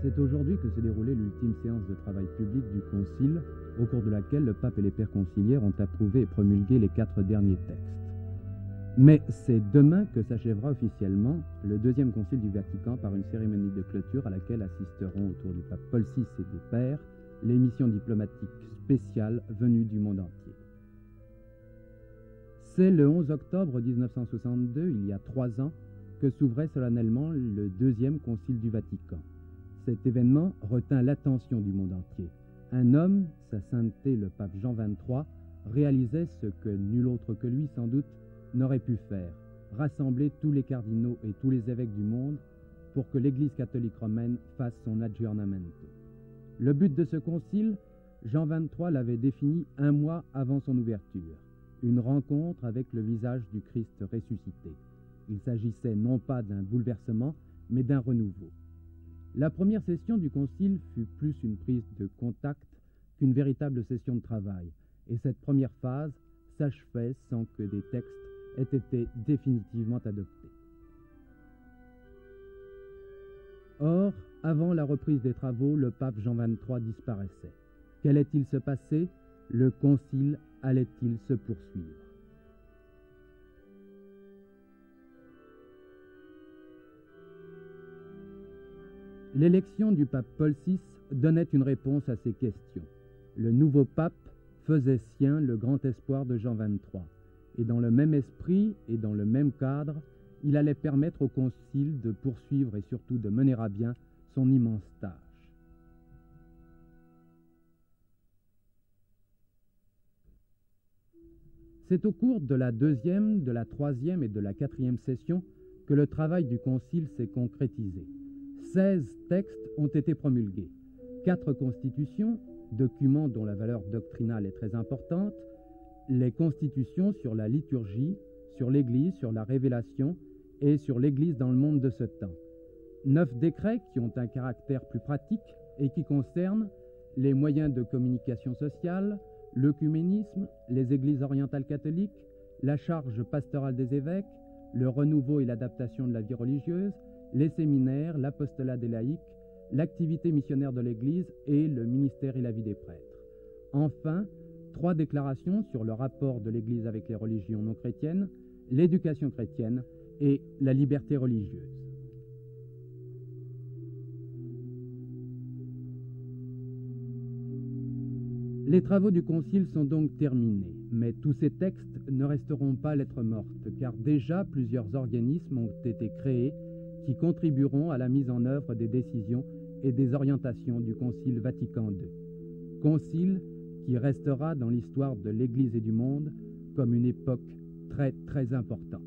C'est aujourd'hui que s'est déroulée l'ultime séance de travail public du Concile, au cours de laquelle le pape et les pères conciliaires ont approuvé et promulgué les 4 derniers textes. Mais c'est demain que s'achèvera officiellement le deuxième concile du Vatican par une cérémonie de clôture à laquelle assisteront autour du pape Paul VI et des pères les missions diplomatiques spéciales venues du monde entier. C'est le 11 octobre 1962, il y a 3 ans, que s'ouvrait solennellement le deuxième concile du Vatican. Cet événement retint l'attention du monde entier. Un homme, sa sainteté le pape Jean XXIII, réalisait ce que nul autre que lui, sans doute, n'aurait pu faire, rassembler tous les cardinaux et tous les évêques du monde pour que l'Église catholique romaine fasse son aggiornamento. Le but de ce concile, Jean XXIII l'avait défini 1 mois avant son ouverture, une rencontre avec le visage du Christ ressuscité. Il s'agissait non pas d'un bouleversement, mais d'un renouveau. La première session du concile fut plus une prise de contact qu'une véritable session de travail, et cette première phase s'achevait sans que des textes aient été définitivement adoptés. Or, avant la reprise des travaux, le pape Jean XXIII disparaissait. Qu'allait-il se passer? Le concile allait-il se poursuivre? L'élection du pape Paul VI donnait une réponse à ces questions. Le nouveau pape faisait sien le grand espoir de Jean XXIII, et dans le même esprit et dans le même cadre, il allait permettre au concile de poursuivre et surtout de mener à bien son immense tâche. C'est au cours de la 2e, de la 3e et de la 4e session que le travail du concile s'est concrétisé. 16 textes ont été promulgués, 4 constitutions, documents dont la valeur doctrinale est très importante, les constitutions sur la liturgie, sur l'Église, sur la révélation et sur l'Église dans le monde de ce temps. 9 décrets qui ont un caractère plus pratique et qui concernent les moyens de communication sociale, l'œcuménisme, les églises orientales catholiques, la charge pastorale des évêques, le renouveau et l'adaptation de la vie religieuse, les séminaires, l'apostolat des laïcs, l'activité missionnaire de l'Église et le ministère et la vie des prêtres. Enfin, 3 déclarations sur le rapport de l'Église avec les religions non chrétiennes, l'éducation chrétienne et la liberté religieuse. Les travaux du Concile sont donc terminés, mais tous ces textes ne resteront pas lettres mortes, car déjà plusieurs organismes ont été créés qui contribueront à la mise en œuvre des décisions et des orientations du Concile Vatican II. Concile qui restera dans l'histoire de l'Église et du monde comme une époque très très importante.